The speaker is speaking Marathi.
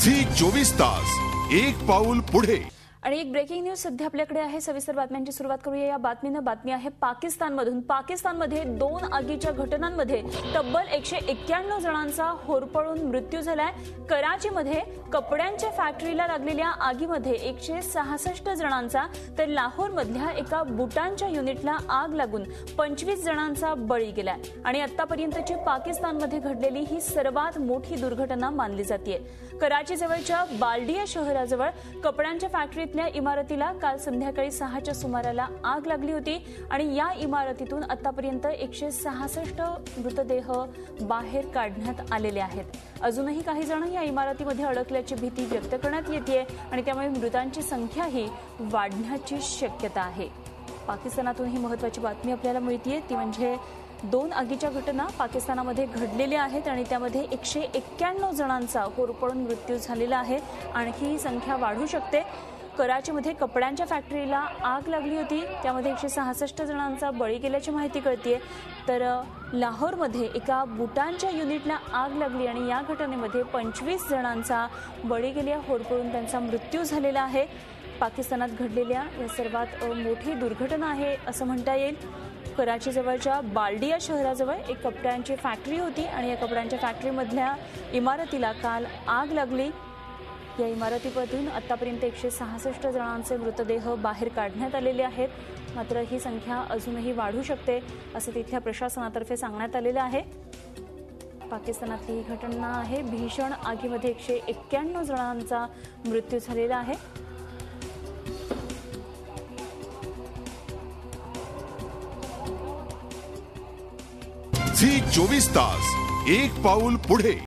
झी 24 तास एक पाऊल पुढे। आणि एक ब्रेकिंग न्यूज सध्या आपल्याकडे आहे। सविस्तर बातम्यांची सुरुवात करूया। या बातमी आहे पाकिस्तानमधून। पाकिस्तानमध्ये 2 आगीच्या घटनांमध्ये तब्बल 191 जणांचा होरपळून मृत्यू झालाय। कराचीमध्ये कपड्यांच्या फॅक्टरीला लागलेल्या आगीमध्ये 166 जणांचा तर लाहोरमधल्या एका बुटांच्या युनिटला आग लागून 25 जणांचा बळी गेलाय। आणि आतापर्यंतची पाकिस्तानमध्ये घडलेली ही सर्वात मोठी दुर्घटना मानली जाते। कराचीजवळच्या बाल्डिया शहराजवळ कपड्यांच्या फॅक्टरीतल्या इमारतीला काल संध्याकाळी 6च्या सुमाराला आग लागली होती आणि या इमारतीतून आतापर्यंत 166 मृतदेह बाहेर काढण्यात आलेले आहेत। अजूनही काही जण या इमारतीमध्ये अडकल्याची भीती व्यक्त करण्यात येते आणि त्यामुळे मृतांची संख्याही वाढण्याची शक्यता आहे। पाकिस्तानातून ही महत्त्वाची बातमी आपल्याला मिळतेय ती म्हणजे 2 आगीच्या घटना पाकिस्तानामध्ये घडलेल्या आहेत आणि त्यामध्ये 191 जणांचा होरपळून मृत्यू झालेला आहे। आणखी ही संख्या वाढू शकते। कराचीमध्ये कपड्यांच्या फॅक्टरीला आग लागली होती, त्यामध्ये 166 जणांचा बळी गेल्याची माहिती कळतेय। तर लाहोरमध्ये एका बुटांच्या युनिटला आग लागली आणि या घटनेमध्ये 25 जणांचा बळी गेल्या, होरपळून त्यांचा मृत्यू झालेला आहे। पाकिस्तानात घडलेल्या या सर्वात मोठी दुर्घटना आहे असं म्हणता येईल। कराचीजवळच्या बाल्डिया शहराजवळ एक कपड्यांची फॅक्टरी होती आणि या कपड्यांच्या फॅक्टरीमधल्या इमारतीला काल आग लागली। या इमारतीमधून आतापर्यंत 166 जणांचे मृतदेह बाहेर काढण्यात आलेले आहेत। मात्र ही संख्या अजूनही वाढू शकते असं तिथल्या प्रशासनातर्फे सांगण्यात आलेलं आहे। पाकिस्तानातली ही घटना आहे। भीषण आगीमध्ये 191 जणांचा मृत्यू झालेला आहे। झी 24 तास एक पाऊल पुढे।